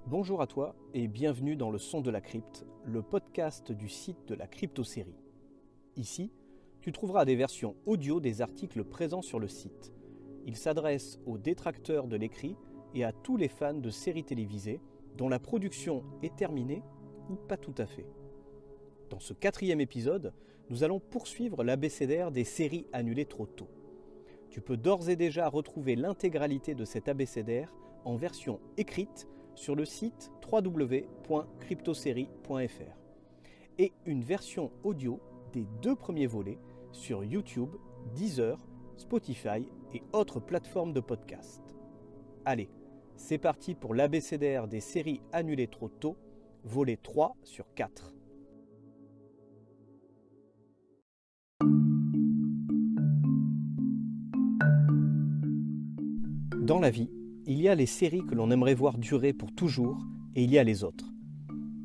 Bonjour à toi et bienvenue dans le Son de la Crypte, le podcast du site de la crypto-série. Ici, tu trouveras des versions audio des articles présents sur le site. Il s'adresse aux détracteurs de l'écrit et à tous les fans de séries télévisées dont la production est terminée ou pas tout à fait. Dans ce 4e épisode, nous allons poursuivre l'abécédaire des séries annulées trop tôt. Tu peux d'ores et déjà retrouver l'intégralité de cet abécédaire en version écrite sur le site www.cryptoserie.fr et une version audio des 2 premiers volets sur YouTube, Deezer, Spotify et autres plateformes de podcast. Allez, c'est parti pour l'abécédaire des séries annulées trop tôt, volet 3 sur 4. Dans la vie, il y a les séries que l'on aimerait voir durer pour toujours et il y a les autres.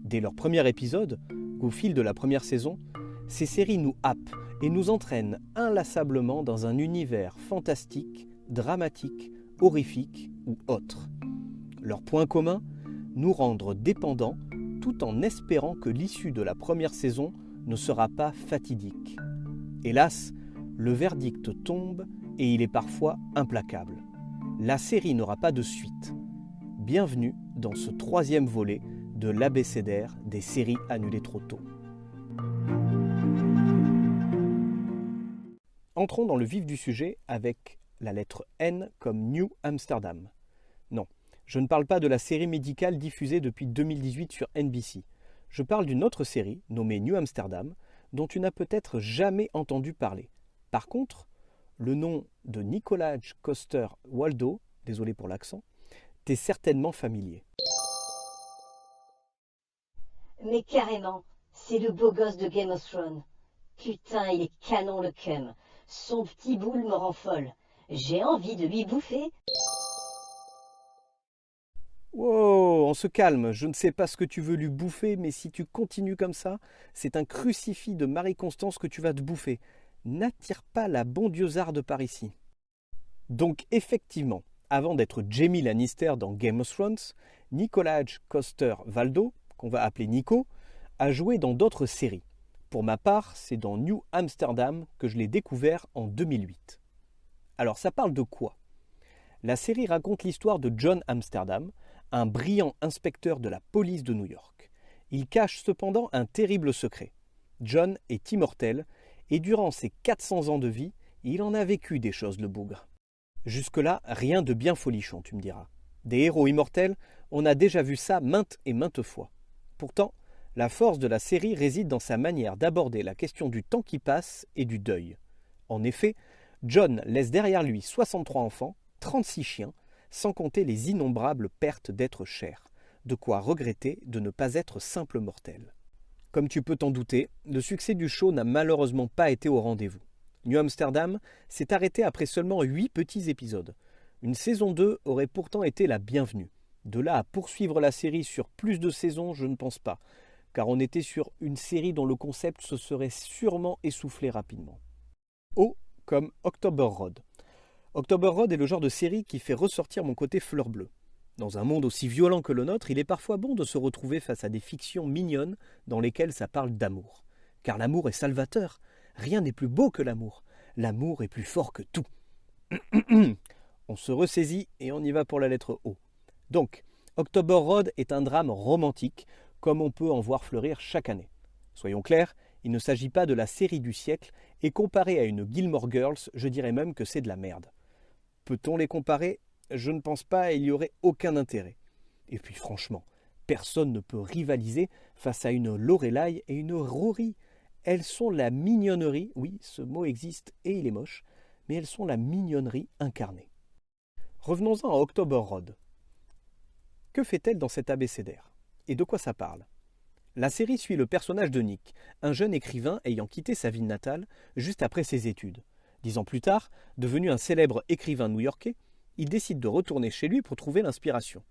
Dès leur premier épisode, au fil de la première saison, ces séries nous happent et nous entraînent inlassablement dans un univers fantastique, dramatique, horrifique ou autre. Leur point commun, nous rendre dépendants tout en espérant que l'issue de la première saison ne sera pas fatidique. Hélas, le verdict tombe et il est parfois implacable. La série n'aura pas de suite. Bienvenue dans ce 3e volet de l'abécédaire des séries annulées trop tôt. Entrons dans le vif du sujet avec la lettre N comme New Amsterdam. Non, je ne parle pas de la série médicale diffusée depuis 2018 sur NBC. Je parle d'une autre série nommée New Amsterdam dont tu n'as peut-être jamais entendu parler. Par contre, le nom de Nicolas Coster-Waldau, désolé pour l'accent, t'est certainement familier. Mais carrément, c'est le beau gosse de Game of Thrones. Putain, il est canon le cum. Son petit boule me rend folle. J'ai envie de lui bouffer. Wow, on se calme, je ne sais pas ce que tu veux lui bouffer, mais si tu continues comme ça, c'est un crucifix de Marie-Constance que tu vas te bouffer. N'attire pas la bondiosarde par ici. Donc effectivement, avant d'être Jaime Lannister dans Game of Thrones, Nicolas Coster-Waldau, qu'on va appeler Nico, a joué dans d'autres séries. Pour ma part, c'est dans New Amsterdam que je l'ai découvert en 2008. Alors ça parle de quoi ? La série raconte l'histoire de John Amsterdam, un brillant inspecteur de la police de New York. Il cache cependant un terrible secret. John est immortel et durant ses 400 ans de vie, il en a vécu des choses le bougre. Jusque-là, rien de bien folichon, tu me diras. Des héros immortels, on a déjà vu ça maintes et maintes fois. Pourtant, la force de la série réside dans sa manière d'aborder la question du temps qui passe et du deuil. En effet, John laisse derrière lui 63 enfants, 36 chiens, sans compter les innombrables pertes d'êtres chers. De quoi regretter de ne pas être simple mortel. Comme tu peux t'en douter, le succès du show n'a malheureusement pas été au rendez-vous. New Amsterdam s'est arrêté après seulement 8 petits épisodes. Une saison 2 aurait pourtant été la bienvenue. De là à poursuivre la série sur plus de saisons, je ne pense pas, car on était sur une série dont le concept se serait sûrement essoufflé rapidement. O comme October Road. October Road est le genre de série qui fait ressortir mon côté fleur bleue. Dans un monde aussi violent que le nôtre, il est parfois bon de se retrouver face à des fictions mignonnes dans lesquelles ça parle d'amour. Car l'amour est salvateur. Rien n'est plus beau que l'amour. L'amour est plus fort que tout. On se ressaisit et on y va pour la lettre O. Donc, October Road est un drame romantique, comme on peut en voir fleurir chaque année. Soyons clairs, il ne s'agit pas de la série du siècle, et comparé à une Gilmore Girls, je dirais même que c'est de la merde. Peut-on les comparer ? Je ne pense pas et il n'y aurait aucun intérêt. Et puis franchement, personne ne peut rivaliser face à une Lorelai et une Rory. Elles sont la mignonnerie, oui, ce mot existe et il est moche, mais elles sont la mignonnerie incarnée. Revenons-en à October Road. Que fait-elle dans cet abécédaire ? Et de quoi ça parle ? La série suit le personnage de Nick, un jeune écrivain ayant quitté sa ville natale juste après ses études. 10 ans plus tard, devenu un célèbre écrivain new-yorkais, il décide de retourner chez lui pour trouver l'inspiration.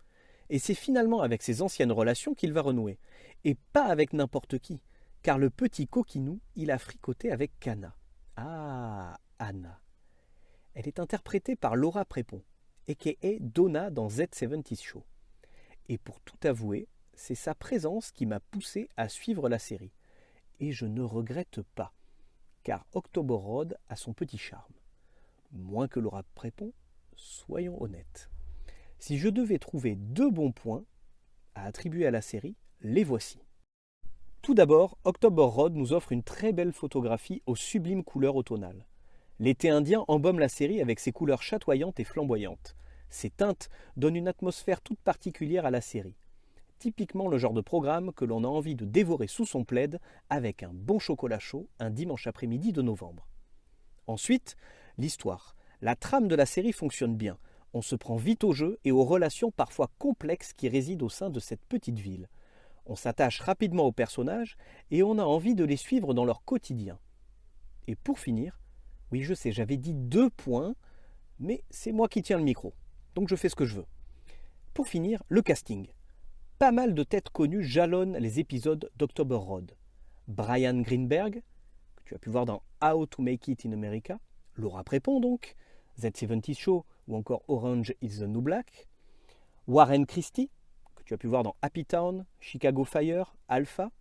Et c'est finalement avec ses anciennes relations qu'il va renouer. Et pas avec n'importe qui, car le petit coquinou, il a fricoté avec Kana. Ah, Anna. Elle est interprétée par Laura Prepon, a.k.a. Donna dans Z70 Show. Et pour tout avouer, c'est sa présence qui m'a poussé à suivre la série. Et je ne regrette pas, car October Road a son petit charme. Moins que Laura Prepon, soyons honnêtes. Si je devais trouver 2 bons points à attribuer à la série, les voici. Tout d'abord, October Road nous offre une très belle photographie aux sublimes couleurs automnales. L'été indien embaume la série avec ses couleurs chatoyantes et flamboyantes. Ces teintes donnent une atmosphère toute particulière à la série. Typiquement le genre de programme que l'on a envie de dévorer sous son plaid avec un bon chocolat chaud un dimanche après-midi de novembre. Ensuite, l'histoire. La trame de la série fonctionne bien. On se prend vite au jeu et aux relations parfois complexes qui résident au sein de cette petite ville. On s'attache rapidement aux personnages et on a envie de les suivre dans leur quotidien. Et pour finir, oui je sais, j'avais dit 2 points, mais c'est moi qui tiens le micro, donc je fais ce que je veux. Pour finir, le casting. Pas mal de têtes connues jalonnent les épisodes d'October Road. Brian Greenberg, que tu as pu voir dans How to Make It in America, Laura Prepon donc, Z70 Show ou encore Orange is the New Black, Warren Christie, que tu as pu voir dans Happy Town, Chicago Fire, Alpha,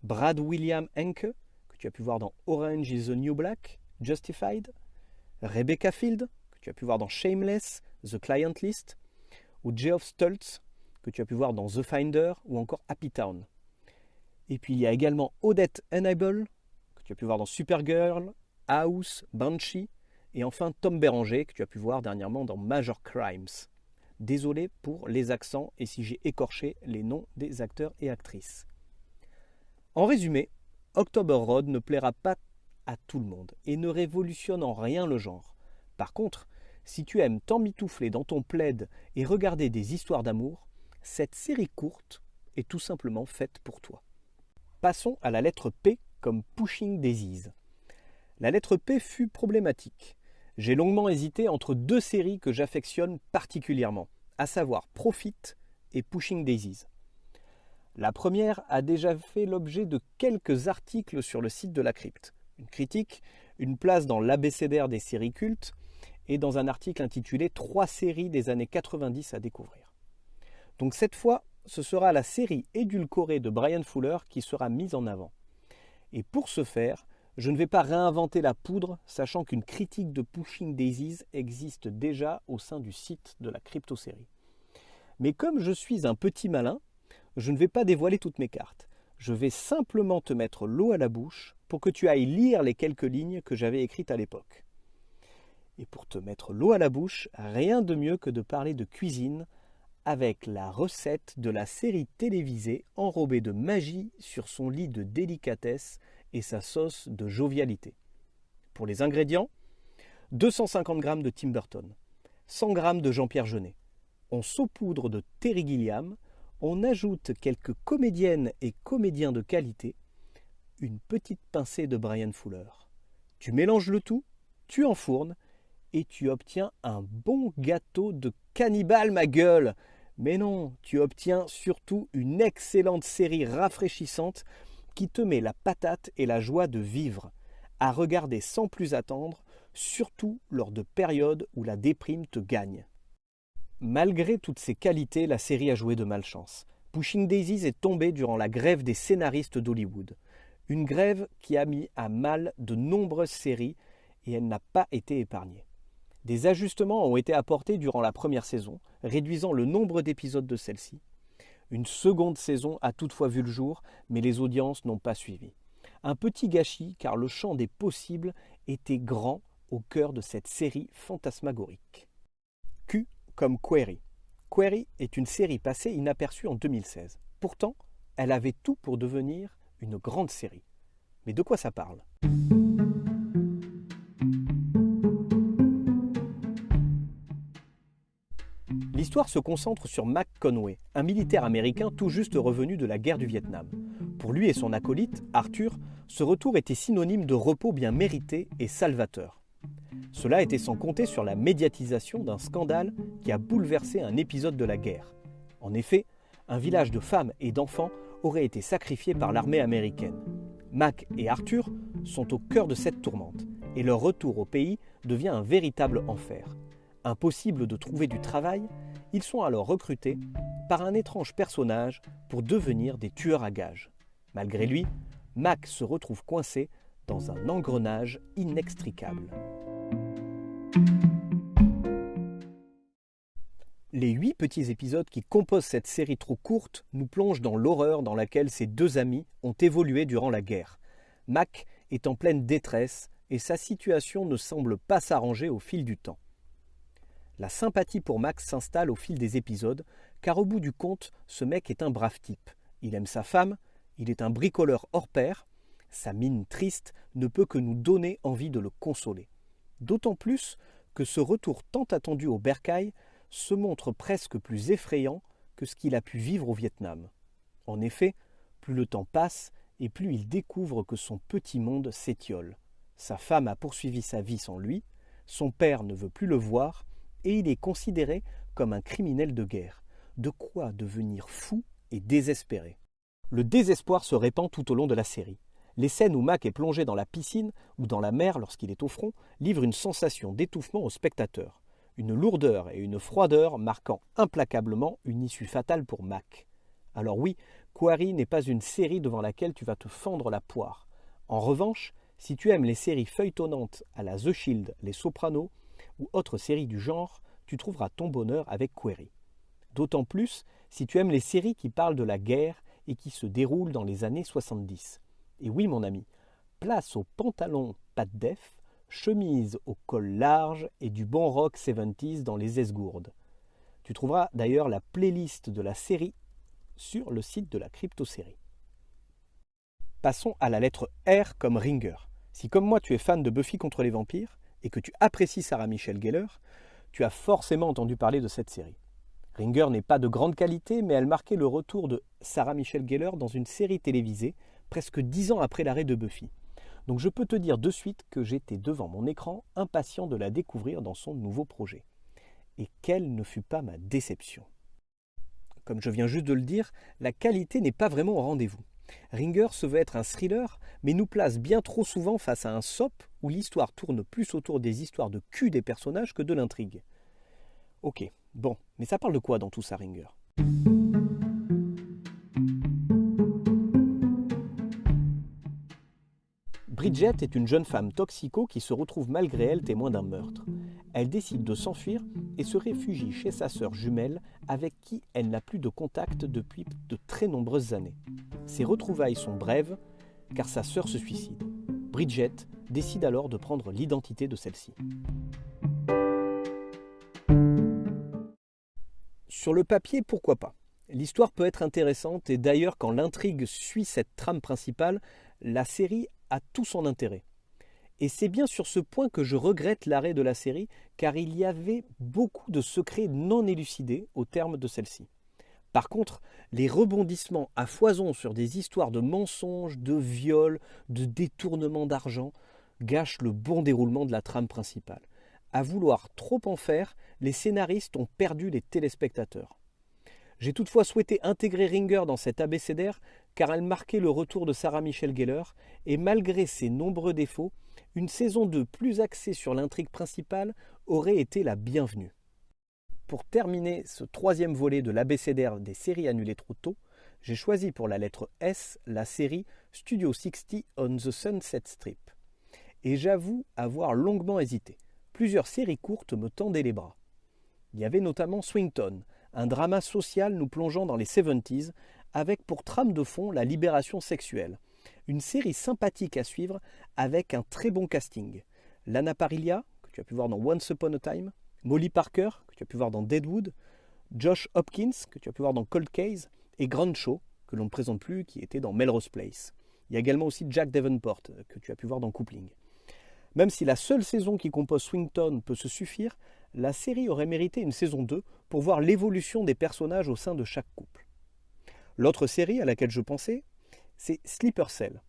Brad William Henke, que tu as pu voir dans Orange is the New Black, Justified, Rebecca Field, que tu as pu voir dans Shameless, The Client List, ou Geoff Stultz, que tu as pu voir dans The Finder ou encore Happy Town. Et puis il y a également Odette Annable, que tu as pu voir dans Supergirl, House, Banshee, et enfin Tom Béranger, que tu as pu voir dernièrement dans Major Crimes. Désolé pour les accents et si j'ai écorché les noms des acteurs et actrices. En résumé, October Road ne plaira pas à tout le monde et ne révolutionne en rien le genre. Par contre, si tu aimes t'emmitoufler dans ton plaid et regarder des histoires d'amour, cette série courte est tout simplement faite pour toi. Passons à la lettre P comme Pushing Daisies. La lettre P fut problématique. J'ai longuement hésité entre 2 séries que j'affectionne particulièrement, à savoir Profit et Pushing Daisies. La première a déjà fait l'objet de quelques articles sur le site de la Crypte. Une critique, une place dans l'abécédaire des séries cultes et dans un article intitulé 3 séries des années 90 à découvrir. Donc cette fois, ce sera la série édulcorée de Bryan Fuller qui sera mise en avant. Et pour ce faire, je ne vais pas réinventer la poudre, sachant qu'une critique de Pushing Daisies existe déjà au sein du site de la crypto-série. Mais comme je suis un petit malin, je ne vais pas dévoiler toutes mes cartes. Je vais simplement te mettre l'eau à la bouche pour que tu ailles lire les quelques lignes que j'avais écrites à l'époque. Et pour te mettre l'eau à la bouche, rien de mieux que de parler de cuisine avec la recette de la série télévisée enrobée de magie sur son lit de délicatesse et sa sauce de jovialité. Pour les ingrédients, 250 g de Tim Burton, 100 g de Jean-Pierre Jeunet. On saupoudre de Terry Gilliam, on ajoute quelques comédiennes et comédiens de qualité, une petite pincée de Bryan Fuller. Tu mélanges le tout, tu enfournes et tu obtiens un bon gâteau de cannibale, ma gueule. Mais non, tu obtiens surtout une excellente série rafraîchissante qui te met la patate et la joie de vivre, à regarder sans plus attendre, surtout lors de périodes où la déprime te gagne. Malgré toutes ces qualités, la série a joué de malchance. Pushing Daisies est tombée durant la grève des scénaristes d'Hollywood. Une grève qui a mis à mal de nombreuses séries et elle n'a pas été épargnée. Des ajustements ont été apportés durant la première saison, réduisant le nombre d'épisodes de celle-ci. Une seconde saison a toutefois vu le jour, mais les audiences n'ont pas suivi. Un petit gâchis car le champ des possibles était grand au cœur de cette série fantasmagorique. Q comme Query. Query est une série passée inaperçue en 2016. Pourtant, elle avait tout pour devenir une grande série. Mais de quoi ça parle ? L'histoire se concentre sur Mac Conway, un militaire américain tout juste revenu de la guerre du Vietnam. Pour lui et son acolyte, Arthur, ce retour était synonyme de repos bien mérité et salvateur. Cela était sans compter sur la médiatisation d'un scandale qui a bouleversé un épisode de la guerre. En effet, un village de femmes et d'enfants aurait été sacrifié par l'armée américaine. Mac et Arthur sont au cœur de cette tourmente, et leur retour au pays devient un véritable enfer. Impossible de trouver du travail, ils sont alors recrutés par un étrange personnage pour devenir des tueurs à gages. Malgré lui, Mac se retrouve coincé dans un engrenage inextricable. Les 8 petits épisodes qui composent cette série trop courte nous plongent dans l'horreur dans laquelle ces deux amis ont évolué durant la guerre. Mac est en pleine détresse et sa situation ne semble pas s'arranger au fil du temps. La sympathie pour Max s'installe au fil des épisodes, car au bout du compte, ce mec est un brave type. Il aime sa femme, il est un bricoleur hors pair, sa mine triste ne peut que nous donner envie de le consoler. D'autant plus que ce retour tant attendu au bercail se montre presque plus effrayant que ce qu'il a pu vivre au Vietnam. En effet, plus le temps passe et plus il découvre que son petit monde s'étiole. Sa femme a poursuivi sa vie sans lui, son père ne veut plus le voir, et il est considéré comme un criminel de guerre. De quoi devenir fou et désespéré. Le désespoir se répand tout au long de la série. Les scènes où Mac est plongé dans la piscine ou dans la mer lorsqu'il est au front livrent une sensation d'étouffement au spectateur. Une lourdeur et une froideur marquant implacablement une issue fatale pour Mac. Alors oui, Quarry n'est pas une série devant laquelle tu vas te fendre la poire. En revanche, si tu aimes les séries feuilletonnantes à la The Shield, Les Sopranos ou autres séries du genre, tu trouveras ton bonheur avec Quarry. D'autant plus si tu aimes les séries qui parlent de la guerre et qui se déroulent dans les années 70. Et oui mon ami, place aux pantalons pas de def, chemise au col large et du bon rock 70s dans les esgourdes. Tu trouveras d'ailleurs la playlist de la série sur le site de la crypto-série. Passons à la lettre R comme Ringer. Si comme moi tu es fan de Buffy contre les vampires et que tu apprécies Sarah Michelle Gellar, tu as forcément entendu parler de cette série. Ringer n'est pas de grande qualité, mais elle marquait le retour de Sarah Michelle Gellar dans une série télévisée, presque 10 ans après l'arrêt de Buffy. Donc je peux te dire de suite que j'étais devant mon écran, impatient de la découvrir dans son nouveau projet. Et quelle ne fut pas ma déception. Comme je viens juste de le dire, la qualité n'est pas vraiment au rendez-vous. Ringer se veut être un thriller, mais nous place bien trop souvent face à un soap où l'histoire tourne plus autour des histoires de cul des personnages que de l'intrigue. Ok, bon, mais ça parle de quoi dans tout ça, Ringer ? Bridget est une jeune femme toxico qui se retrouve malgré elle témoin d'un meurtre. Elle décide de s'enfuir et se réfugie chez sa sœur jumelle avec qui elle n'a plus de contact depuis de très nombreuses années. Ces retrouvailles sont brèves car sa sœur se suicide. Bridget décide alors de prendre l'identité de celle-ci. Sur le papier, pourquoi pas ? L'histoire peut être intéressante et d'ailleurs quand l'intrigue suit cette trame principale, la série a tout son intérêt. Et c'est bien sur ce point que je regrette l'arrêt de la série, car il y avait beaucoup de secrets non élucidés au terme de celle-ci. Par contre, les rebondissements à foison sur des histoires de mensonges, de viols, de détournements d'argent gâchent le bon déroulement de la trame principale. À vouloir trop en faire, les scénaristes ont perdu les téléspectateurs. J'ai toutefois souhaité intégrer Ringer dans cet abécédaire car elle marquait le retour de Sarah Michelle Gellar et malgré ses nombreux défauts, une saison 2 plus axée sur l'intrigue principale aurait été la bienvenue. Pour terminer ce troisième volet de l'abécédaire des séries annulées trop tôt, j'ai choisi pour la lettre S la série Studio 60 on the Sunset Strip. Et j'avoue avoir longuement hésité. Plusieurs séries courtes me tendaient les bras. Il y avait notamment Swington, un drama social nous plongeant dans les 70s, avec pour trame de fond la libération sexuelle. Une série sympathique à suivre avec un très bon casting. Lana Parrilla, que tu as pu voir dans Once Upon a Time, Molly Parker, que tu as pu voir dans Deadwood, Josh Hopkins, que tu as pu voir dans Cold Case, et Grant Shaw, que l'on ne présente plus, qui était dans Melrose Place. Il y a également aussi Jack Davenport, que tu as pu voir dans Coupling. Même si la seule saison qui compose Swington peut se suffire, la série aurait mérité une saison 2 pour voir l'évolution des personnages au sein de chaque couple. L'autre série à laquelle je pensais, c'est Sleeper Cell,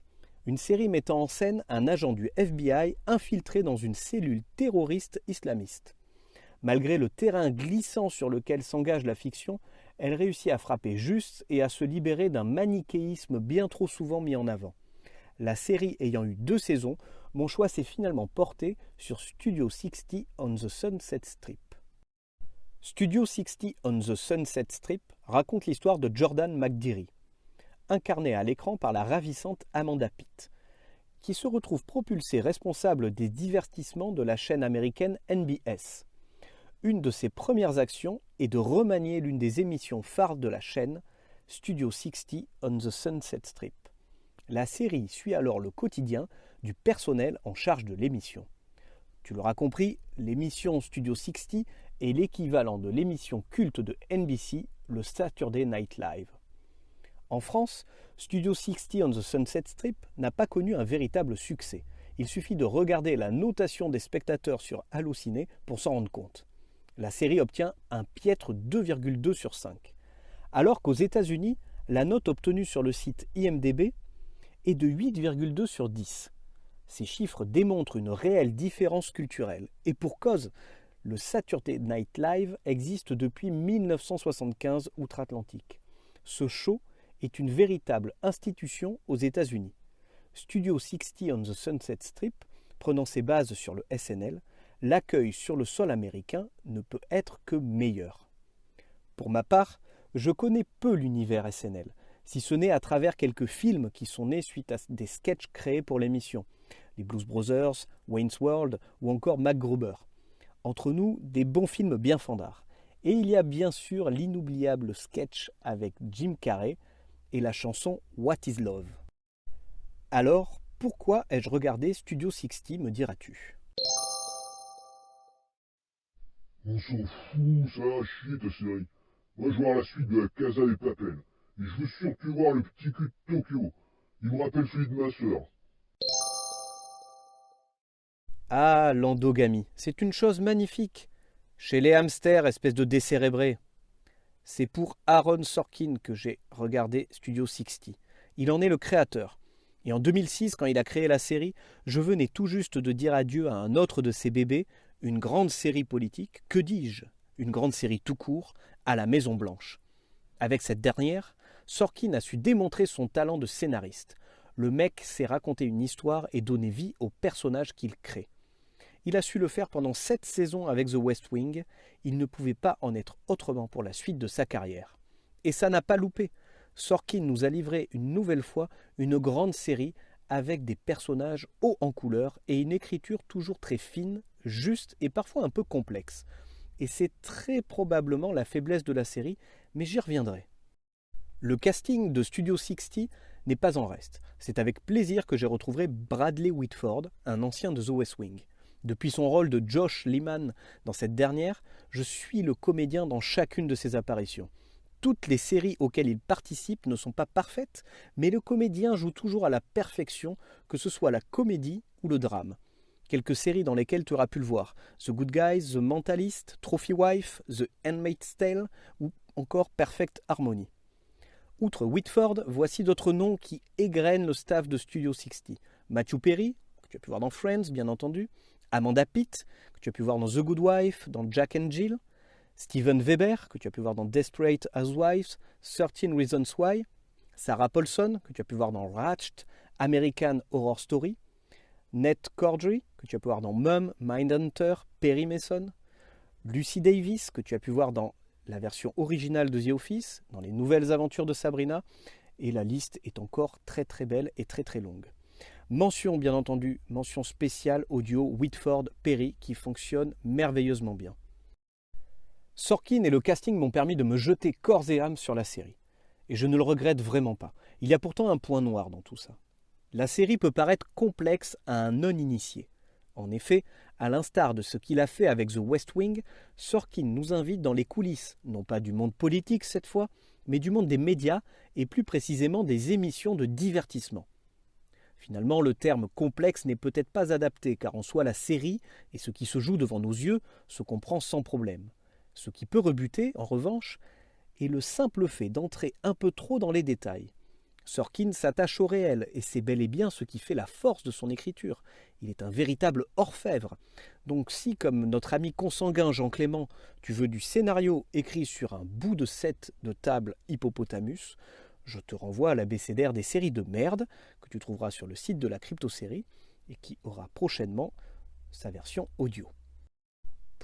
une série mettant en scène un agent du FBI infiltré dans une cellule terroriste islamiste. Malgré le terrain glissant sur lequel s'engage la fiction, elle réussit à frapper juste et à se libérer d'un manichéisme bien trop souvent mis en avant. La série ayant eu 2 saisons, mon choix s'est finalement porté sur Studio 60 on the Sunset Strip. Studio 60 on the Sunset Strip raconte l'histoire de Jordan McDeary, incarné à l'écran par la ravissante Amanda Pitt, qui se retrouve propulsée responsable des divertissements de la chaîne américaine NBS. Une de ses premières actions est de remanier l'une des émissions phares de la chaîne, Studio 60 on the Sunset Strip. La série suit alors le quotidien du personnel en charge de l'émission. Tu l'auras compris, l'émission Studio 60 est l'équivalent de l'émission culte de NBC, le Saturday Night Live. En France, Studio 60 on the Sunset Strip n'a pas connu un véritable succès. Il suffit de regarder la notation des spectateurs sur Allociné pour s'en rendre compte. La série obtient un piètre 2,2 sur 5. Alors qu'aux États-Unis, la note obtenue sur le site IMDb est de 8,2 sur 10. Ces chiffres démontrent une réelle différence culturelle. Et pour cause, le Saturday Night Live existe depuis 1975 outre-Atlantique. Ce show est une véritable institution aux États-Unis. Studio 60 on the Sunset Strip, prenant ses bases sur le SNL, l'accueil sur le sol américain ne peut être que meilleur. Pour ma part, je connais peu l'univers SNL, si ce n'est à travers quelques films qui sont nés suite à des sketchs créés pour l'émission. Les Blues Brothers, Wayne's World ou encore MacGruber. Entre nous, des bons films bien fandards. Et il y a bien sûr l'inoubliable sketch avec Jim Carrey et la chanson What is Love. Alors, pourquoi ai-je regardé Studio 60, me diras-tu? On s'en fout, ça va chier ta série. Moi je veux voir la suite de la Casa des Papel. Et je veux surtout voir le petit cul de Tokyo. Il me rappelle celui de ma sœur. Ah, l'endogamie, c'est une chose magnifique. Chez les hamsters, espèce de décérébrés. C'est pour Aaron Sorkin que j'ai regardé Studio 60. Il en est le créateur. Et en 2006, quand il a créé la série, je venais tout juste de dire adieu à un autre de ses bébés, une grande série politique, que dis-je, une grande série tout court, à la Maison Blanche. Avec cette dernière, Sorkin a su démontrer son talent de scénariste. Le mec sait raconter une histoire et donner vie aux personnages qu'il crée. Il a su le faire pendant 7 saisons avec The West Wing. Il ne pouvait pas en être autrement pour la suite de sa carrière. Et ça n'a pas loupé. Sorkin nous a livré une nouvelle fois une grande série avec des personnages hauts en couleur et une écriture toujours très fine, juste et parfois un peu complexe. Et c'est très probablement la faiblesse de la série, mais j'y reviendrai. Le casting de Studio 60 n'est pas en reste. C'est avec plaisir que j'ai retrouvé Bradley Whitford, un ancien de The West Wing. Depuis son rôle de Josh Lehman dans cette dernière, je suis le comédien dans chacune de ses apparitions. Toutes les séries auxquelles il participe ne sont pas parfaites, mais le comédien joue toujours à la perfection, que ce soit la comédie ou le drame. Quelques séries dans lesquelles tu auras pu le voir, The Good Guys, The Mentalist, Trophy Wife, The Handmaid's Tale ou encore Perfect Harmony. Outre Whitford, voici d'autres noms qui égrènent le staff de Studio 60. Matthew Perry, que tu as pu voir dans Friends bien entendu, Amanda Pitt, que tu as pu voir dans The Good Wife, dans Jack and Jill, Steven Weber, que tu as pu voir dans Desperate Housewives, 13 Reasons Why, Sarah Paulson, que tu as pu voir dans Ratched, American Horror Story, Ned Cordry, que tu as pu voir dans Mum, Mindhunter, Perry Mason, Lucy Davis, que tu as pu voir dans la version originale de The Office, dans les nouvelles aventures de Sabrina, et la liste est encore très très belle et très très longue. Mention bien entendu, mention spéciale au duo Whitford-Perry qui fonctionne merveilleusement bien. Sorkin et le casting m'ont permis de me jeter corps et âme sur la série. Et je ne le regrette vraiment pas. Il y a pourtant un point noir dans tout ça. La série peut paraître complexe à un non-initié. En effet, à l'instar de ce qu'il a fait avec The West Wing, Sorkin nous invite dans les coulisses, non pas du monde politique cette fois, mais du monde des médias et plus précisément des émissions de divertissement. Finalement, le terme complexe n'est peut-être pas adapté, car en soi la série et ce qui se joue devant nos yeux se comprend sans problème. Ce qui peut rebuter, en revanche, est le simple fait d'entrer un peu trop dans les détails. Sorkin s'attache au réel, et c'est bel et bien ce qui fait la force de son écriture. Il est un véritable orfèvre. Donc si, comme notre ami consanguin Jean Clément, tu veux du scénario écrit sur un bout de set de table hippopotamus, je te renvoie à l'abécédaire des séries de merde, que tu trouveras sur le site de la Crypto-Série, et qui aura prochainement sa version audio.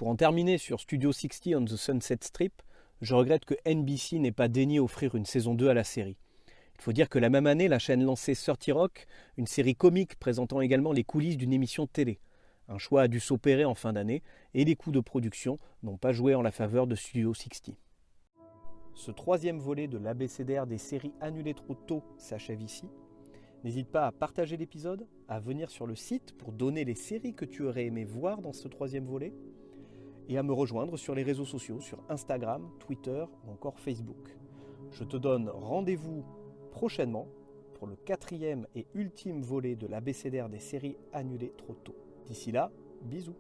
Pour en terminer sur Studio 60 on the Sunset Strip, je regrette que NBC n'ait pas daigné offrir une saison 2 à la série. Il faut dire que la même année, la chaîne lançait 30 Rock, une série comique présentant également les coulisses d'une émission télé. Un choix a dû s'opérer en fin d'année et les coûts de production n'ont pas joué en la faveur de Studio 60. Ce troisième volet de l'abécédaire des séries annulées trop tôt s'achève ici. N'hésite pas à partager l'épisode, à venir sur le site pour donner les séries que tu aurais aimé voir dans ce troisième volet et à me rejoindre sur les réseaux sociaux, sur Instagram, Twitter ou encore Facebook. Je te donne rendez-vous prochainement pour le 4e et ultime volet de l'abécédaire des séries annulées trop tôt. D'ici là, bisous.